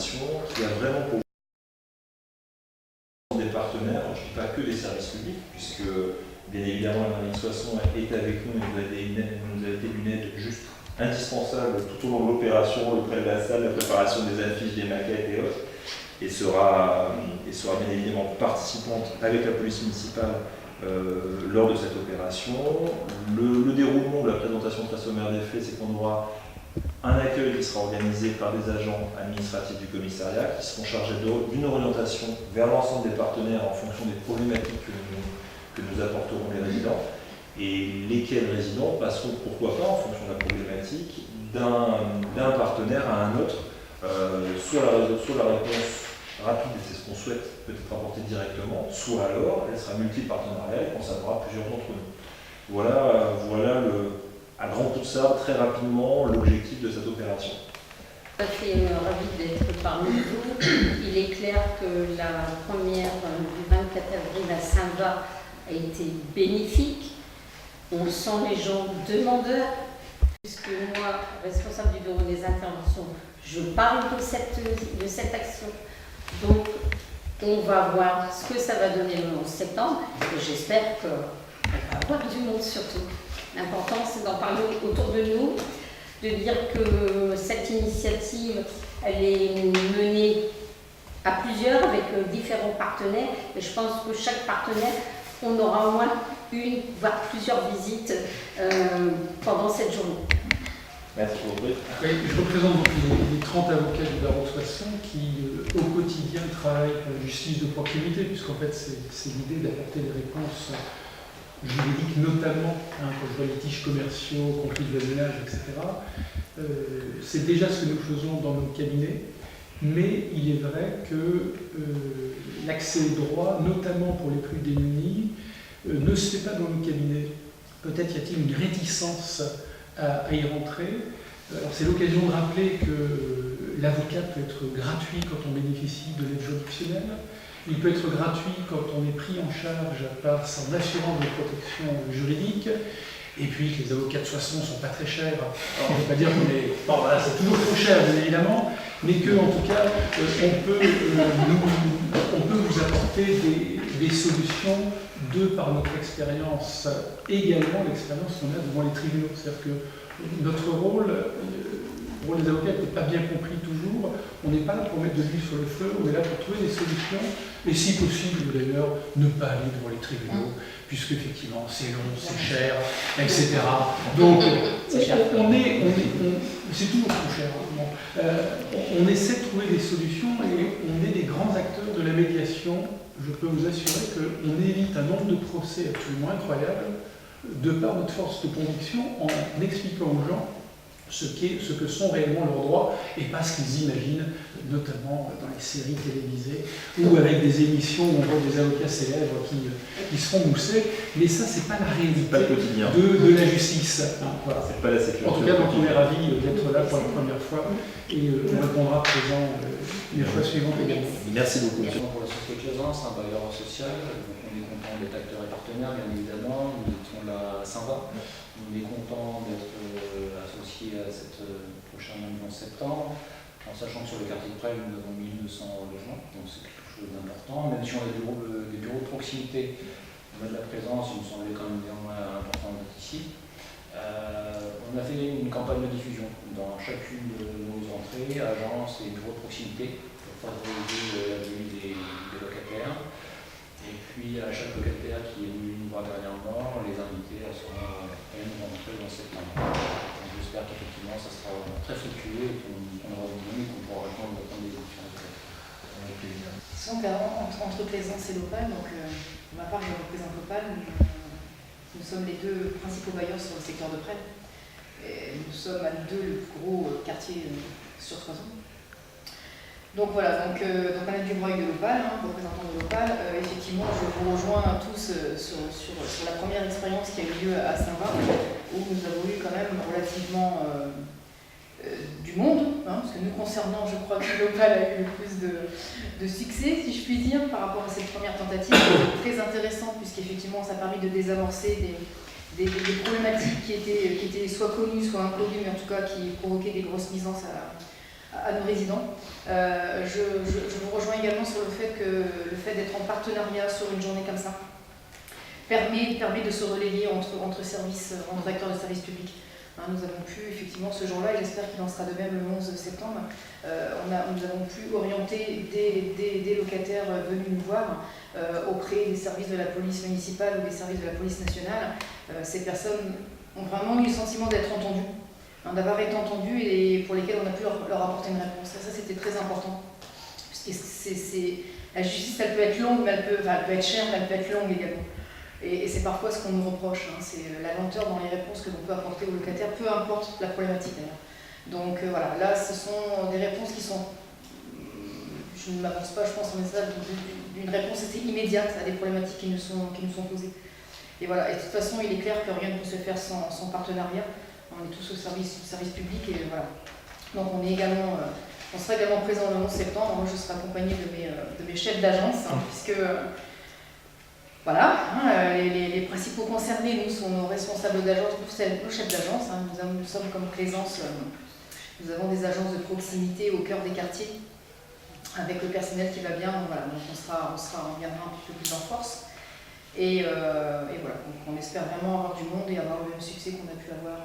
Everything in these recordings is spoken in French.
opération qui a vraiment pour des partenaires, je ne dis pas que des services publics, puisque bien évidemment la marine Soissons est avec nous et nous a été une aide juste indispensable tout au long de l'opération, le prêt de la salle, la préparation des affiches, des maquettes et autres, et sera bien évidemment participante avec la police municipale lors de cette opération. Le déroulement de la présentation très sommaire des faits, c'est qu'on aura un accueil qui sera organisé par des agents administratifs du commissariat qui seront chargés d'une orientation vers l'ensemble des partenaires en fonction des problématiques que nous apporterons les résidents, et lesquels résidents passeront, pourquoi pas, en fonction de la problématique, d'un partenaire à un autre, soit la réponse rapide, c'est ce qu'on souhaite peut-être apporter directement, soit alors elle sera multipartenariale et concernera plusieurs d'entre nous. Voilà à grand coup de sabre, très rapidement, l'objectif de cette opération. Tout à fait ravi d'être parmi vous. Il est clair que la première du 24 avril à Saint-Va a été bénéfique. On sent les gens demandeurs, puisque moi, responsable du bureau des interventions, je parle de cette action. Donc, on va voir ce que ça va donner le 11 septembre, et j'espère qu'on va avoir du monde surtout. L'important, c'est d'en parler autour de nous, de dire que cette initiative, elle est menée à plusieurs avec différents partenaires, et je pense que chaque partenaire, on aura au moins une, voire plusieurs visites pendant cette journée. Merci beaucoup. Oui, je représente donc les 30 avocats du barreau de Soissons qui, au quotidien, travaillent pour la justice de proximité, puisqu'en fait, c'est l'idée d'apporter des réponses juridiques, notamment pour les litiges commerciaux, conflits de voisinage, etc. C'est déjà ce que nous faisons dans nos cabinets, mais il est vrai que l'accès au droit, notamment pour les plus démunis, ne se fait pas dans nos cabinets. Peut-être y a-t-il une réticence à y rentrer. Alors c'est l'occasion de rappeler que l'avocat peut être gratuit quand on bénéficie de l'aide juridictionnelle. Il peut être gratuit quand on est pris en charge par son assurance de protection juridique. Et puis que les avocats de Soissons ne sont pas très chers. Alors, on ne veut pas dire qu'on est... Bon, voilà, c'est toujours trop cher, bien évidemment, mais qu'en tout cas, on peut vous apporter des solutions de par notre expérience, également l'expérience qu'on a devant les tribunaux. C'est-à-dire que notre rôle des avocats n'est pas bien compris toujours. On n'est pas là pour mettre de l'huile sur le feu, on est là pour trouver des solutions, et si possible d'ailleurs, ne pas aller devant les tribunaux, puisque effectivement c'est long, c'est cher, etc. Donc c'est toujours trop cher. On essaie de trouver des solutions et on est des grands acteurs de la médiation. Je peux vous assurer qu'on évite un nombre de procès absolument incroyable de par notre force de conviction en expliquant aux gens ce que sont réellement leurs droits et pas ce qu'ils imaginent, notamment dans les séries télévisées ou avec des émissions où on voit des avocats célèbres qui se font mousser. Mais ça, c'est pas la réalité de la justice. Voilà. C'est pas la sécurité. En tout cas, donc on est ravis d'être là pour la première fois et on répondra présent les fois suivantes également. Merci beaucoup. Pour la société Claisance, un bailleur social, donc on est content d'être acteur et partenaire, bien évidemment. Nous étions là à Saint-Va. On est content d'être associé à cette prochaine réunion en septembre, en sachant que sur le quartier de Presles, nous avons 1200 logements, donc c'est quelque chose d'important. Même si on a des bureaux de proximité, on a de la présence, il me semblait quand même néanmoins important d'être ici. On a fait une campagne de diffusion dans chacune de nos entrées, agences et bureaux de proximité pour favoriser la venue des locataires. Et puis à chaque locataire qui est venu nous voir dernièrement, les inviter à nous rencontrer dans septembre. J'espère qu'effectivement ça sera très fructueux et qu'on aura une dynamique et qu'on pourra répondre à plein des différentes questions. Donc entre Plaisance et Lopal, donc pour ma part je représente Lopal, nous sommes les deux principaux bailleurs sur le secteur de Presles. Nous sommes à nous deux le plus gros quartier sur Soissons. Donc voilà, donc Madame Dubreuil de Lopal, représentant de Lopal, effectivement je vous rejoins tous sur la première expérience qui a eu lieu à Saint-Va, où nous avons eu quand même relativement du monde, parce que nous concernant, je crois que Lopal a eu le plus de succès, si je puis dire, par rapport à cette première tentative. C'était très intéressant, puisqu'effectivement ça a permis de désamorcer des problématiques qui étaient soit connues, soit inconnues, mais en tout cas qui provoquaient des grosses nuisances à nos résidents. Je vous rejoins également sur le fait que le fait d'être en partenariat sur une journée comme ça permet de se relayer entre services, entre acteurs de services publics. Nous avons pu, effectivement, ce jour-là, et j'espère qu'il en sera de même le 11 septembre, nous avons pu orienter des locataires venus nous voir auprès des services de la police municipale ou des services de la police nationale. Ces personnes ont vraiment eu le sentiment d'être entendues, d'avoir été entendues et pour lesquelles on a pu leur apporter une réponse. Ça, c'était très important. La justice, elle peut être longue, mais elle peut être chère, mais elle peut être longue également. Et c'est parfois ce qu'on nous reproche, c'est la lenteur dans les réponses que l'on peut apporter aux locataires, peu importe la problématique d'ailleurs. Donc voilà, là ce sont des réponses qui sont, je ne m'avance pas, je pense en message d'une réponse assez immédiate à des problématiques qui nous sont posées. Et voilà, et de toute façon il est clair que rien ne peut se faire sans partenariat, on est tous au service public et voilà. Donc on sera également présent le 11 septembre, moi je serai accompagnée de mes chefs d'agence, puisque... Voilà, les principaux concernés, nous, sont nos responsables d'agence, nos chefs d'agence. Nous sommes comme Plaisance, nous avons des agences de proximité au cœur des quartiers, avec le personnel qui va bien. Donc voilà, donc on viendra un petit peu plus en force. Et voilà, donc on espère vraiment avoir du monde et avoir le même succès qu'on a pu avoir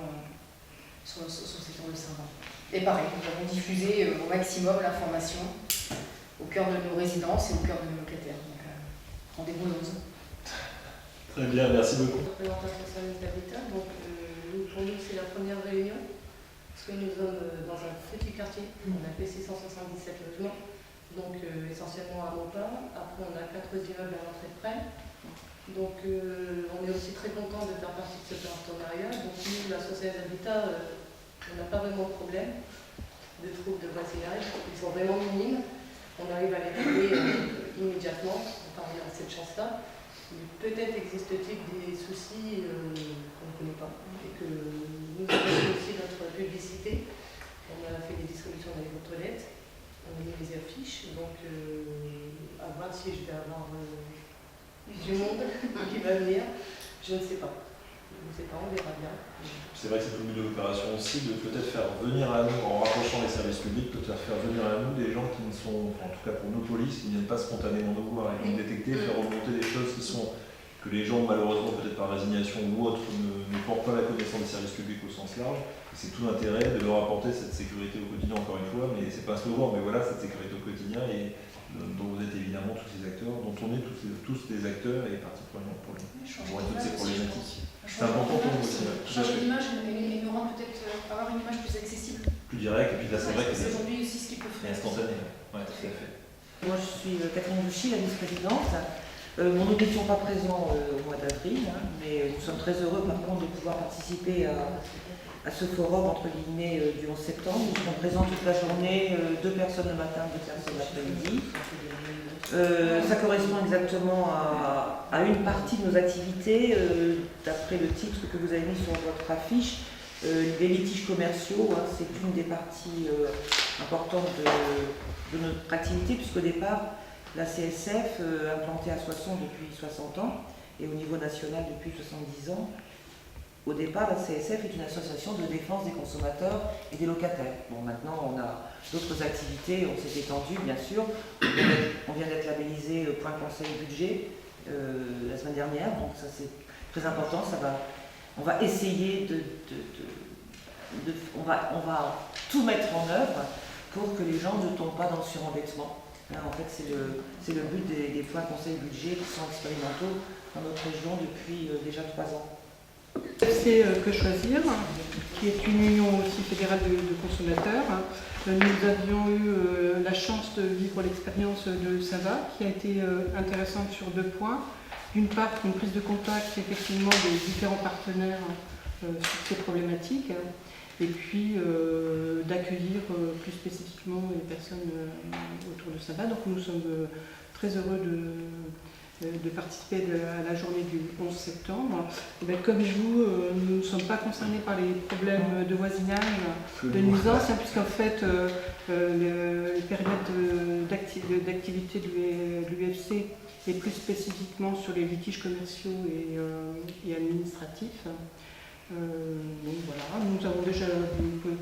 sur le secteur de Saint-Vain. Et pareil, nous avons diffusé au maximum l'information au cœur de nos résidences et au cœur de nos locataires. Donc rendez-vous le 11. Très bien, merci beaucoup. Représentation service d'habitat, donc pour nous c'est la première réunion, parce que nous sommes dans un petit quartier, on a fait 677 logements, donc essentiellement à Maupin. Après on a 4 immeubles à l'entrée de près, donc on est aussi très content de faire partie de ce partenariat. Donc nous, la société d'habitat, on n'a pas vraiment de problème de troubles de voisinage, ils sont vraiment minimes, on arrive à les régler immédiatement, on parvient à cette chance-là. Peut-être existe-t-il des soucis qu'on ne connaît pas et que nous avons aussi notre publicité. On a fait des distributions dans les toilettes, on a mis les affiches, donc à voir si je vais avoir du monde qui va venir, je ne sais pas. Je ne sais pas, on verra bien. C'est vrai que c'est tout le but de l'opération aussi, de peut-être faire venir à nous, en rapprochant les services publics, peut-être faire venir à nous des gens qui ne sont, en tout cas pour nos polices, qui ne viennent pas spontanément nous voir et donc détecter, faire remonter des choses que les gens, malheureusement, peut-être par résignation ou autre, ne portent pas la connaissance des services publics au sens large. Et c'est tout l'intérêt de leur apporter cette sécurité au quotidien, encore une fois, mais c'est pas un slogan, mais voilà, cette sécurité au quotidien et dont vous êtes évidemment tous les acteurs, dont on est tous des acteurs et partie prenante pour toutes ces problématiques. C'est important pour nous aussi. Changer d'image et nous rendre peut-être avoir une image plus accessible. Plus direct, et puis là c'est vrai que c'est aujourd'hui aussi ce qui peut faire. Instantané, ouais, tout à fait. Moi je suis Catherine Douchy, la vice-présidente. Nous n'étions pas présents au mois d'avril, mais nous sommes très heureux par contre de pouvoir participer à ce forum entre guillemets du 11 septembre. Nous serons présents toute la journée, 2 personnes le matin, 2 personnes l'après-midi. Ça correspond exactement à une partie de nos activités, d'après le titre que vous avez mis sur votre affiche. Les litiges commerciaux, c'est une des parties importantes de notre activité, puisqu'au départ, la CSF, implantée à Soissons depuis 60 ans, et au niveau national depuis 70 ans, au départ, la CSF est une association de défense des consommateurs et des locataires. Bon, maintenant, on a d'autres activités, on s'est étendu, bien sûr. On vient d'être labellisé Point Conseil Budget la semaine dernière, donc ça c'est très important. On va essayer on va tout mettre en œuvre pour que les gens ne tombent pas dans le surendettement. Là, en fait, c'est le but des points conseil budget qui sont expérimentaux dans notre région depuis déjà 3 ans. C'est Que Choisir, qui est une union aussi fédérale de consommateurs. Nous avions eu la chance de vivre l'expérience de Saint-Vain, qui a été intéressante sur 2 points. D'une part, une prise de contact effectivement des différents partenaires sur ces problématiques, et puis d'accueillir plus spécifiquement les personnes autour de Saint-Vain. Donc nous sommes très heureux de participer à la journée du 11 septembre. Et bien, comme vous, nous ne sommes pas concernés par les problèmes de voisinage, de nuisance, puisqu'en fait, les périodes d'activité de l'UFC est plus spécifiquement sur les litiges commerciaux et administratifs. Donc voilà, nous avons déjà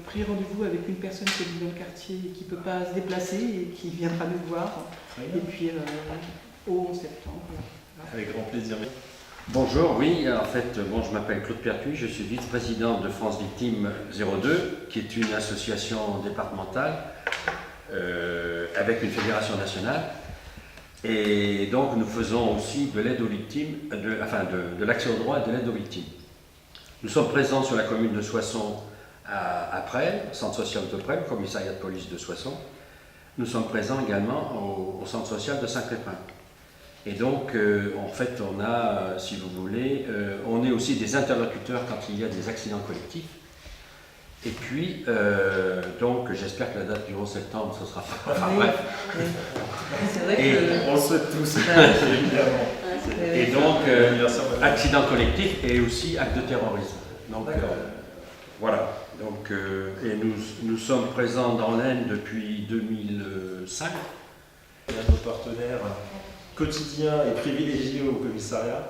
pris rendez-vous avec une personne qui vit dans le quartier et qui ne peut pas se déplacer et qui viendra nous voir. Et puis au 11 septembre. Voilà. Avec grand plaisir. Bonjour, oui, en fait, bon, je m'appelle Claude Pertuis, je suis vice-président de France Victimes 02, qui est une association départementale avec une fédération nationale. Et donc, nous faisons aussi de l'aide aux victimes, de l'accès au droit et de l'aide aux victimes. Nous sommes présents sur la commune de Soissons à Presles, centre social de Presles, commissariat de police de Soissons. Nous sommes présents également au centre social de Saint-Crépin. Et donc, en fait, on a, si vous voulez, on est aussi des interlocuteurs quand il y a des accidents collectifs. Et puis, donc, j'espère que la date du 11 septembre, ce sera pas. Enfin, Oui, bref. oui. C'est vrai Et que... On le souhaite tous, Ouais. évidemment. Et donc, Anniversaire, madame. accident collectif et aussi acte de terrorisme. Donc, voilà. Donc, et nous sommes présents dans l'Aisne depuis 2005. Un de nos partenaires quotidiens et privilégiés au commissariat.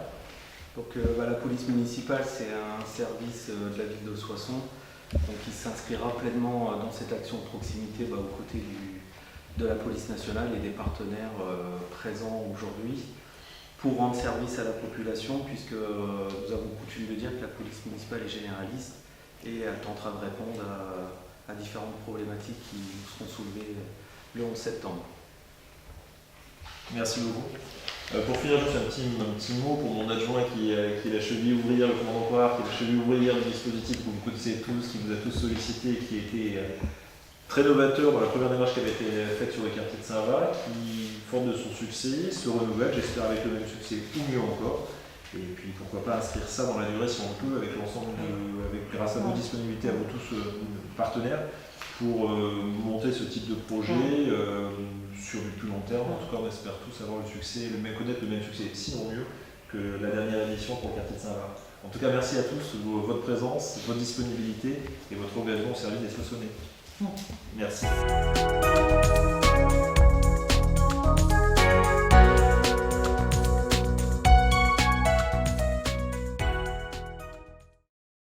Donc la police municipale, c'est un service de la ville de Soissons, donc qui s'inscrira pleinement dans cette action de proximité aux côtés de la police nationale et des partenaires présents aujourd'hui pour rendre service à la population, puisque nous avons coutume de dire que la police municipale est généraliste et elle tentera de répondre à différentes problématiques qui seront soulevées le 11 septembre. Merci beaucoup. Pour finir, juste un petit mot pour mon adjoint qui est la cheville ouvrière, le commandant Poirard, qui est la cheville ouvrière du dispositif que vous connaissez tous, qui vous a tous sollicité, qui a été très novateur dans la première démarche qui avait été faite sur le quartier de Saint-Va, qui, fort de son succès, se renouvelle, j'espère avec le même succès ou mieux encore. Et puis pourquoi pas inscrire ça dans la durée si on peut, avec l'ensemble grâce à vos disponibilités, à vous tous partenaires, pour monter ce type de projet sur du plus long terme. En tout cas, on espère tous avoir le succès, connaître le même succès, sinon mieux, que la dernière édition pour le quartier de Saint-Va. En tout cas, merci à tous de votre présence, votre disponibilité et votre engagement au service des Soissonnais. Merci.